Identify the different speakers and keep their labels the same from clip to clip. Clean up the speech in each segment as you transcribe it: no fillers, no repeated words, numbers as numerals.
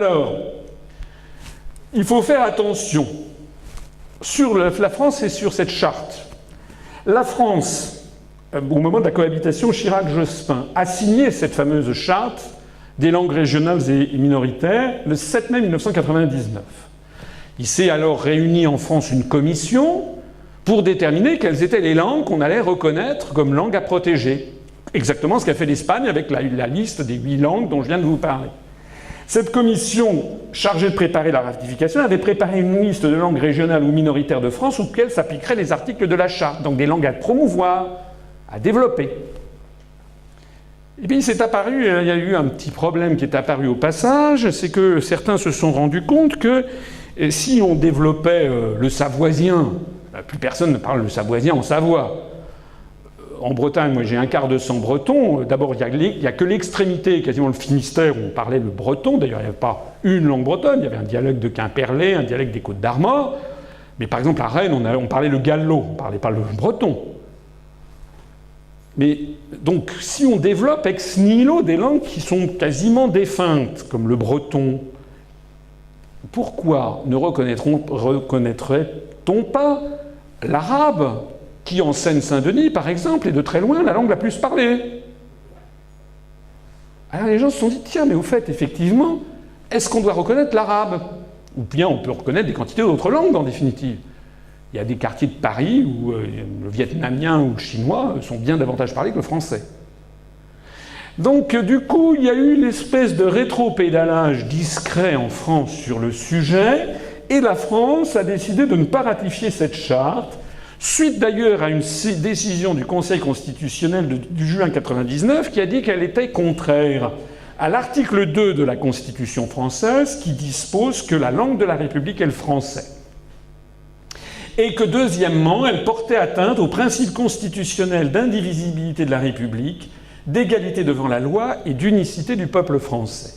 Speaker 1: Alors, il faut faire attention sur la France et sur cette charte. La France, au moment de la cohabitation Chirac-Jospin, a signé cette fameuse charte des langues régionales et minoritaires le 7 mai 1999. Il s'est alors réuni en France une commission pour déterminer quelles étaient les langues qu'on allait reconnaître comme langues à protéger. Exactement ce qu'a fait l'Espagne avec la liste des 8 langues dont je viens de vous parler. Cette commission chargée de préparer la ratification avait préparé une liste de langues régionales ou minoritaires de France auxquelles s'appliqueraient les articles de la charte, donc des langues à promouvoir, à développer. Et puis il y a eu un petit problème qui est apparu au passage, c'est que certains se sont rendus compte que si on développait le savoisien, plus personne ne parle le savoisien en Savoie. En Bretagne, moi j'ai un quart de 100 bretons. D'abord, il n'y a que l'extrémité, quasiment le Finistère, où on parlait le breton. D'ailleurs, il n'y avait pas une langue bretonne, il y avait un dialecte de Quimperlé, un dialecte des Côtes d'Armor. Mais par exemple, à Rennes, on parlait le gallo, on ne parlait pas le breton. Mais donc, si on développe ex nihilo des langues qui sont quasiment défuntes, comme le breton, pourquoi ne reconnaîtrait-on pas l'arabe, qui en Seine-Saint-Denis, par exemple, est de très loin la langue la plus parlée? Alors les gens se sont dit, tiens, mais au fait, effectivement, est-ce qu'on doit reconnaître l'arabe? Ou bien on peut reconnaître des quantités d'autres langues, en définitive. Il y a des quartiers de Paris où le vietnamien ou le chinois sont bien davantage parlés que le français. Donc, du coup, il y a eu l'espèce de rétropédalage discret en France sur le sujet, et la France a décidé de ne pas ratifier cette charte, suite d'ailleurs à une décision du Conseil constitutionnel du juin 1999 qui a dit qu'elle était contraire à l'article 2 de la Constitution française qui dispose que la langue de la République est le français. Et que deuxièmement, elle portait atteinte au principe constitutionnel d'indivisibilité de la République, d'égalité devant la loi et d'unicité du peuple français.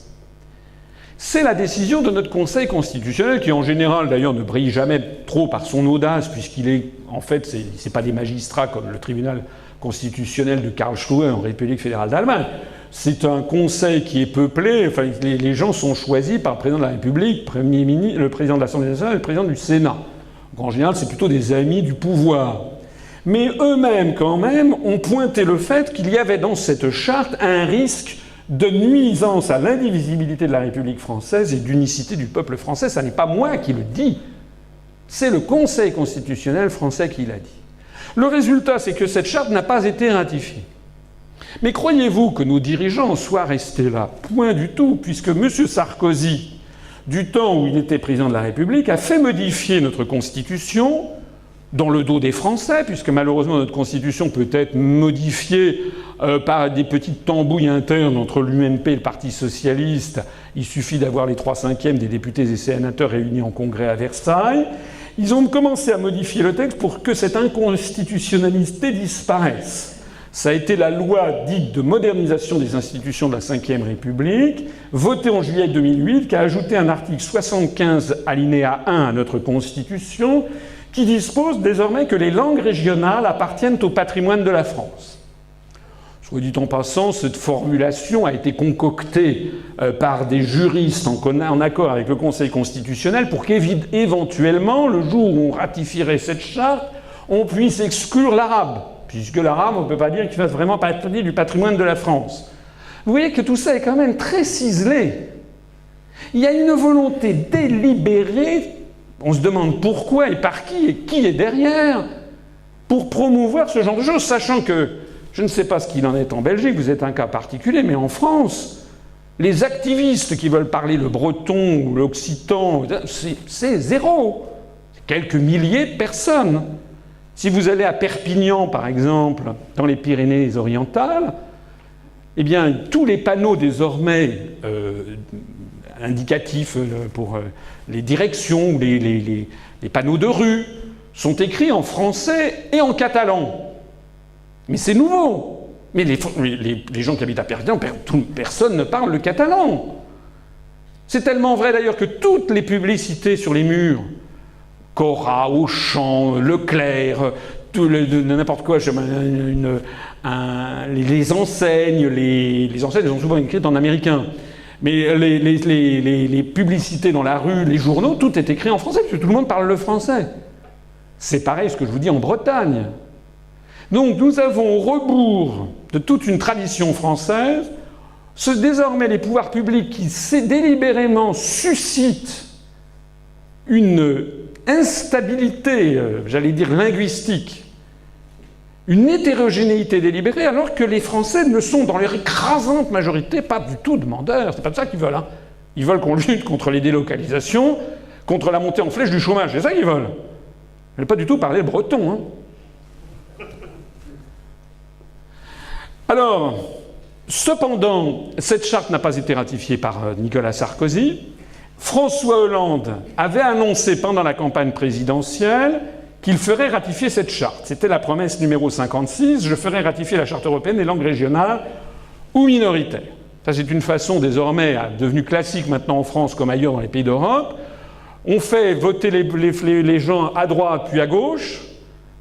Speaker 1: C'est la décision de notre Conseil constitutionnel, qui en général d'ailleurs ne brille jamais trop par son audace, puisqu'il est, en fait, c'est pas des magistrats comme le tribunal constitutionnel de Karlsruhe en République fédérale d'Allemagne. C'est un conseil qui est peuplé, enfin les gens sont choisis par le président de la République, Premier ministre, le président de l'Assemblée nationale et le président du Sénat. Donc en général, c'est plutôt des amis du pouvoir. Mais eux-mêmes, quand même, ont pointé le fait qu'il y avait dans cette charte un risque de nuisance à l'indivisibilité de la République française et d'unicité du peuple français. Ça n'est pas moi qui le dis, c'est le Conseil constitutionnel français qui l'a dit. Le résultat, c'est que cette charte n'a pas été ratifiée. Mais croyez-vous que nos dirigeants soient restés là? Point du tout, puisque M. Sarkozy, du temps où il était président de la République, a fait modifier notre Constitution dans le dos des Français, puisque malheureusement notre Constitution peut être modifiée par des petites tambouilles internes entre l'UMP et le Parti socialiste. Il suffit d'avoir les 3/5 des députés et sénateurs réunis en congrès à Versailles. Ils ont commencé à modifier le texte pour que cette inconstitutionnalité disparaisse. Ça a été la loi dite de modernisation des institutions de la Ve République, votée en juillet 2008, qui a ajouté un article 75 alinéa 1 à notre Constitution, qui dispose désormais que les langues régionales appartiennent au patrimoine de la France. Soit dit en passant, cette formulation a été concoctée par des juristes en accord avec le Conseil constitutionnel pour qu'éventuellement, le jour où on ratifierait cette charte, on puisse exclure l'arabe, puisque l'arabe, on ne peut pas dire qu'il fasse vraiment partie du patrimoine de la France. Vous voyez que tout ça est quand même très ciselé. Il y a une volonté délibérée. On se demande pourquoi et par qui et qui est derrière pour promouvoir ce genre de choses, sachant que, je ne sais pas ce qu'il en est en Belgique, vous êtes un cas particulier, mais en France, les activistes qui veulent parler le breton ou l'occitan, c'est zéro. C'est quelques milliers de personnes. Si vous allez à Perpignan, par exemple, dans les Pyrénées-Orientales, eh bien, tous les panneaux désormais indicatifs pour les directions ou les panneaux de rue sont écrits en français et en catalan. Mais c'est nouveau. Mais les gens qui habitent à Perpignan, personne ne parle le catalan. C'est tellement vrai d'ailleurs que toutes les publicités sur les murs, Cora, Auchan, Leclerc, n'importe quoi, les enseignes, elles sont souvent écrites en américain. Mais les publicités dans la rue, les journaux, tout est écrit en français, parce que tout le monde parle le français. C'est pareil ce que je vous dis en Bretagne. Donc nous avons au rebours de toute une tradition française, désormais les pouvoirs publics qui délibérément suscitent une instabilité, j'allais dire linguistique, une hétérogénéité délibérée, alors que les Français ne sont dans leur écrasante majorité pas du tout demandeurs. C'est pas de ça qu'ils veulent. Hein. Ils veulent qu'on lutte contre les délocalisations, contre la montée en flèche du chômage. C'est ça qu'ils veulent. Ils ne veulent pas du tout parler breton. Hein. Alors, cependant, cette charte n'a pas été ratifiée par Nicolas Sarkozy. François Hollande avait annoncé pendant la campagne présidentielle qu'il ferait ratifier cette charte. C'était la promesse numéro 56, je ferai ratifier la charte européenne des langues régionales ou minoritaires. Ça, c'est une façon désormais devenue classique maintenant en France comme ailleurs dans les pays d'Europe. On fait voter les gens à droite puis à gauche,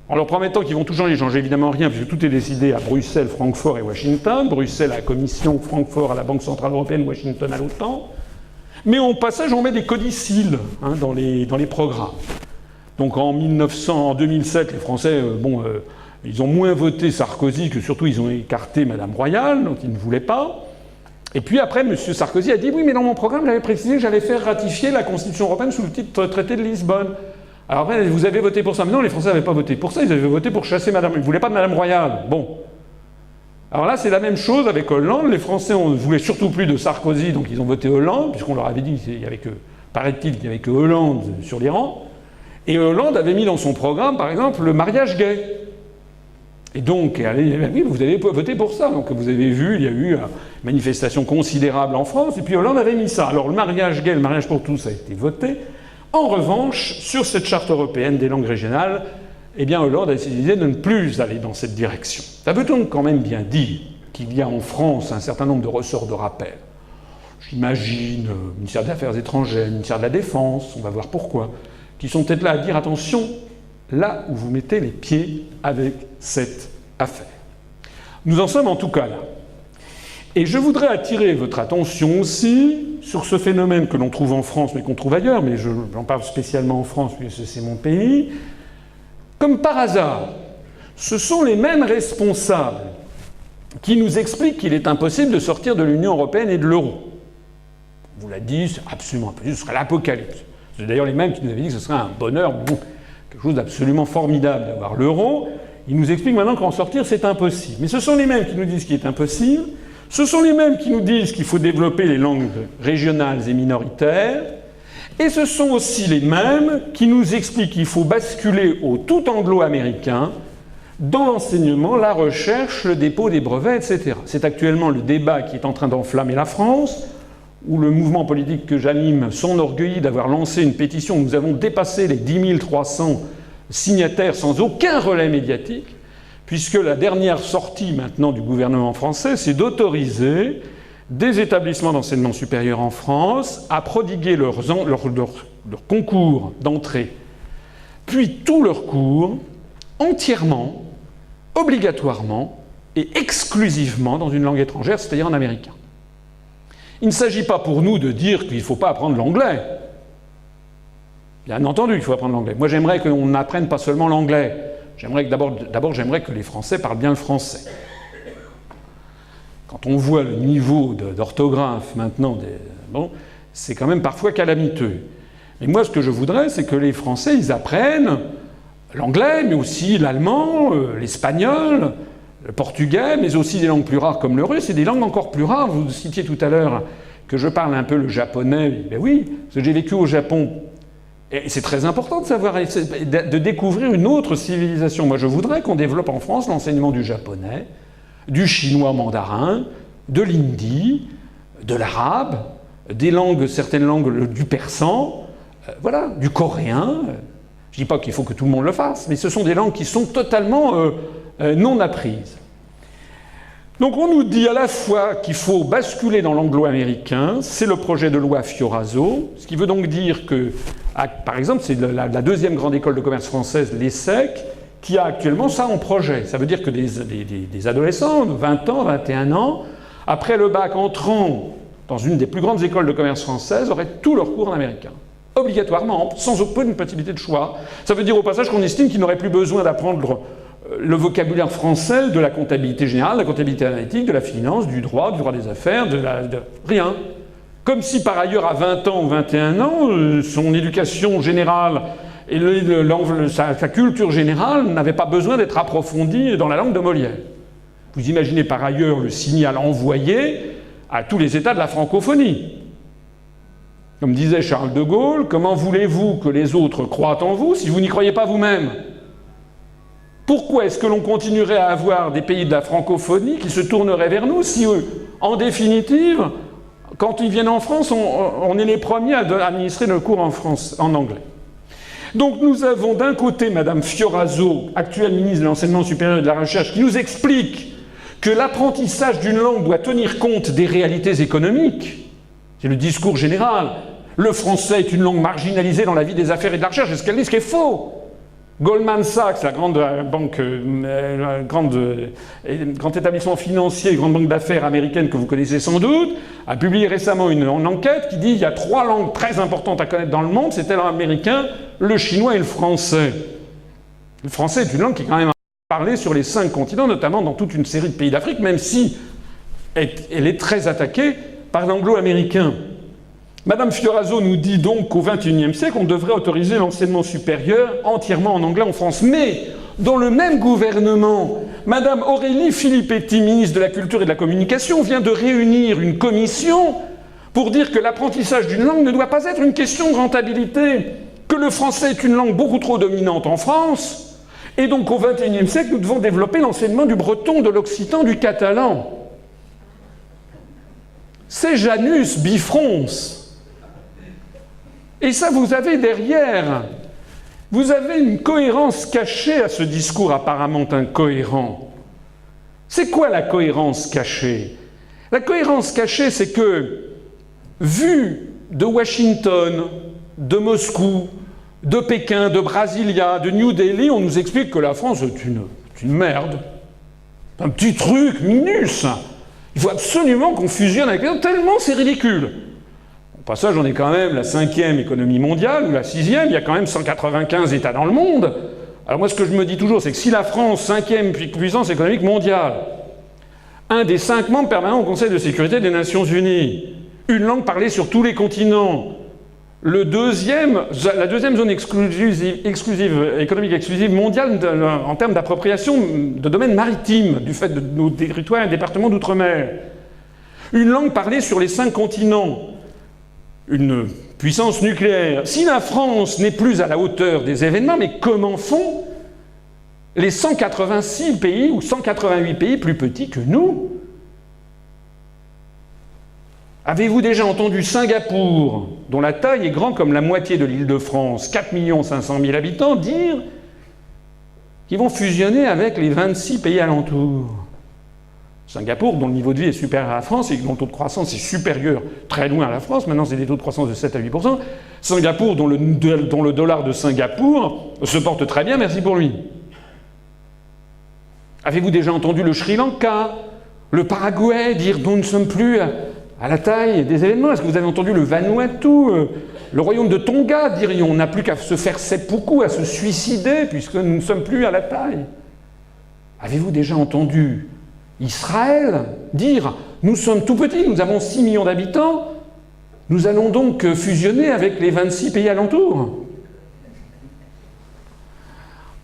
Speaker 1: en leur promettant qu'ils vont tout changer. Ils ne changent évidemment rien, puisque tout est décidé à Bruxelles, Francfort et Washington. Bruxelles à la Commission, Francfort à la Banque Centrale Européenne, Washington à l'OTAN. Mais au passage, on met des codicilles dans les programmes. Donc en 2007, les Français, ils ont moins voté Sarkozy que surtout ils ont écarté Madame Royal, donc ils ne voulaient pas. Et puis après, M. Sarkozy a dit « Oui, mais dans mon programme, j'avais précisé que j'allais faire ratifier la Constitution européenne sous le titre traité de Lisbonne. » Alors après, vous avez voté pour ça. Mais non, les Français n'avaient pas voté pour ça, ils avaient voté pour chasser Madame... Ils ne voulaient pas de Madame Royal. Bon. Alors là, c'est la même chose avec Hollande. Les Français ne voulaient surtout plus de Sarkozy, donc ils ont voté Hollande, puisqu'on leur avait dit, paraît-il, qu'il n'y avait que Hollande sur les rangs. Et Hollande avait mis dans son programme, par exemple, le mariage gay. Et donc, oui, vous avez voté pour ça. Donc vous avez vu, il y a eu une manifestation considérable en France, et puis Hollande avait mis ça. Alors le mariage gay, le mariage pour tous a été voté. En revanche, sur cette charte européenne des langues régionales, eh bien Hollande a décidé de ne plus aller dans cette direction. Ça veut donc quand même bien dire qu'il y a en France un certain nombre de ressorts de rappel. J'imagine, ministère des Affaires étrangères, ministère de la Défense, on va voir pourquoi, qui sont peut-être là à dire attention, là où vous mettez les pieds avec cette affaire. Nous en sommes en tout cas là. Et je voudrais attirer votre attention aussi sur ce phénomène que l'on trouve en France, mais qu'on trouve ailleurs, mais j'en parle spécialement en France, puisque c'est mon pays. Comme par hasard, ce sont les mêmes responsables qui nous expliquent qu'il est impossible de sortir de l'Union européenne et de l'euro. On vous l'a dit, c'est absolument impossible, ce serait l'apocalypse. C'est d'ailleurs les mêmes qui nous avaient dit que ce serait un bonheur, quelque chose d'absolument formidable d'avoir l'euro. Ils nous expliquent maintenant qu'en sortir, c'est impossible. Mais ce sont les mêmes qui nous disent qu'il est impossible. Ce sont les mêmes qui nous disent qu'il faut développer les langues régionales et minoritaires. Et ce sont aussi les mêmes qui nous expliquent qu'il faut basculer au tout anglo-américain dans l'enseignement, la recherche, le dépôt des brevets, etc. C'est actuellement le débat qui est en train d'enflammer la France, où le mouvement politique que j'anime s'enorgueillit d'avoir lancé une pétition où nous avons dépassé les 10 300 signataires sans aucun relais médiatique, puisque la dernière sortie maintenant du gouvernement français, c'est d'autoriser des établissements d'enseignement supérieur en France à prodiguer leurs concours d'entrée, puis tous leurs cours, entièrement, obligatoirement et exclusivement dans une langue étrangère, c'est-à-dire en américain. Il ne s'agit pas pour nous de dire qu'il ne faut pas apprendre l'anglais. Bien entendu, il faut apprendre l'anglais. Moi, j'aimerais qu'on n'apprenne pas seulement l'anglais. D'abord, j'aimerais que les Français parlent bien le français. Quand on voit le niveau d'orthographe maintenant, c'est quand même parfois calamiteux. Mais moi, ce que je voudrais, c'est que les Français, ils apprennent l'anglais, mais aussi l'allemand, l'espagnol, le portugais, mais aussi des langues plus rares comme le russe, et des langues encore plus rares. Vous citiez tout à l'heure que je parle un peu le japonais. Ben oui, parce que j'ai vécu au Japon. Et c'est très important de savoir, de découvrir une autre civilisation. Moi, je voudrais qu'on développe en France l'enseignement du japonais, du chinois mandarin, de l'hindi, de l'arabe, certaines langues du persan, du coréen. Je ne dis pas qu'il faut que tout le monde le fasse, mais ce sont des langues qui sont totalement non apprises. Donc on nous dit à la fois qu'il faut basculer dans l'anglo-américain, c'est le projet de loi Fioraso, ce qui veut donc dire que, par exemple, c'est la deuxième grande école de commerce française, l'ESSEC, qui a actuellement ça en projet. Ça veut dire que des adolescents de 20 ans, 21 ans, après le bac entrant dans une des plus grandes écoles de commerce françaises, auraient tous leurs cours en américain. Obligatoirement, sans aucune possibilité de choix. Ça veut dire au passage qu'on estime qu'ils n'auraient plus besoin d'apprendre le vocabulaire français de la comptabilité générale, de la comptabilité analytique, de la finance, du droit des affaires, de rien. Comme si par ailleurs à 20 ans ou 21 ans, son éducation générale et sa culture générale n'avaient pas besoin d'être approfondie dans la langue de Molière. Vous imaginez par ailleurs le signal envoyé à tous les États de la francophonie. Comme disait Charles de Gaulle, comment voulez-vous que les autres croient en vous si vous n'y croyez pas vous-même ? Pourquoi est-ce que l'on continuerait à avoir des pays de la francophonie qui se tourneraient vers nous si, en définitive, quand ils viennent en France, on est les premiers à administrer nos cours en anglais ? Donc nous avons d'un côté Madame Fioraso, actuelle ministre de l'Enseignement supérieur et de la Recherche, qui nous explique que l'apprentissage d'une langue doit tenir compte des réalités économiques. C'est le discours général. Le français est une langue marginalisée dans la vie des affaires et de la recherche. C'est ce qu'elle dit, ce qui est faux. Goldman Sachs, la grande banque, grand établissement financier, grande banque d'affaires américaine que vous connaissez sans doute, a publié récemment une enquête qui dit qu'il y a 3 langues très importantes à connaître dans le monde, c'est l'américain, le chinois et le français. Le français est une langue qui est quand même parlée sur les 5 continents, notamment dans toute une série de pays d'Afrique, même si elle est très attaquée par l'anglo-américain. Madame Fioraso nous dit donc qu'au XXIe siècle, on devrait autoriser l'enseignement supérieur entièrement en anglais en France. Mais, dans le même gouvernement, Madame Aurélie Filippetti, ministre de la Culture et de la Communication, vient de réunir une commission pour dire que l'apprentissage d'une langue ne doit pas être une question de rentabilité, que le français est une langue beaucoup trop dominante en France, et donc au XXIe siècle, nous devons développer l'enseignement du breton, de l'occitan, du catalan. C'est Janus bifrons. Et ça, vous avez derrière, vous avez une cohérence cachée à ce discours apparemment incohérent. C'est quoi la cohérence cachée ? La cohérence cachée, c'est que, vu de Washington, de Moscou, de Pékin, de Brasilia, de New Delhi, on nous explique que la France est une merde. Un petit truc minus. Il faut absolument qu'on fusionne avec les autres, tellement c'est ridicule. Au passage, on est quand même la 5e économie mondiale, ou la 6e, il y a quand même 195 États dans le monde. Alors moi, ce que je me dis toujours, c'est que si la France, 5e puissance économique mondiale, un des 5 membres permanents au Conseil de sécurité des Nations Unies, une langue parlée sur tous les continents, la deuxième zone économique exclusive mondiale en termes d'appropriation de domaine maritime, du fait de nos territoires et départements d'outre-mer, une langue parlée sur les 5 continents, une puissance nucléaire. Si la France n'est plus à la hauteur des événements, mais comment font les 186 pays ou 188 pays plus petits que nous ? Avez-vous déjà entendu Singapour, dont la taille est grande comme la moitié de l'Île-de-France, 4 500 000 habitants, dire qu'ils vont fusionner avec les 26 pays alentours ? Singapour, dont le niveau de vie est supérieur à la France et dont le taux de croissance est supérieur très loin à la France, maintenant c'est des taux de croissance de 7 à 8%. Singapour, dont le dollar de Singapour se porte très bien, merci pour lui. Avez-vous déjà entendu le Sri Lanka, le Paraguay dire dont nous ne sommes plus à la taille des événements? Est-ce que vous avez entendu le Vanuatu, le royaume de Tonga dire on n'a plus qu'à se faire seppuku, à se suicider puisque nous ne sommes plus à la taille? Avez-vous déjà entendu Israël dire « Nous sommes tout petits, nous avons 6 millions d'habitants, nous allons donc fusionner avec les 26 pays alentours ».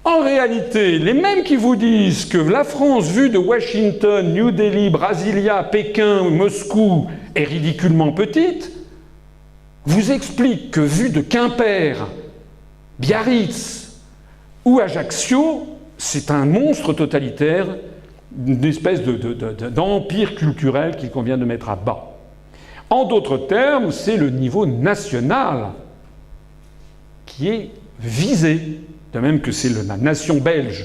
Speaker 1: En réalité, les mêmes qui vous disent que la France, vue de Washington, New Delhi, Brasilia, Pékin, Moscou, est ridiculement petite, vous expliquent que vue de Quimper, Biarritz ou Ajaccio, c'est un monstre totalitaire, une espèce d'empire culturel qu'il convient de mettre à bas. En d'autres termes, c'est le niveau national qui est visé. De même que c'est la nation belge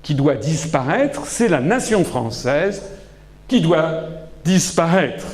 Speaker 1: qui doit disparaître, c'est la nation française qui doit disparaître.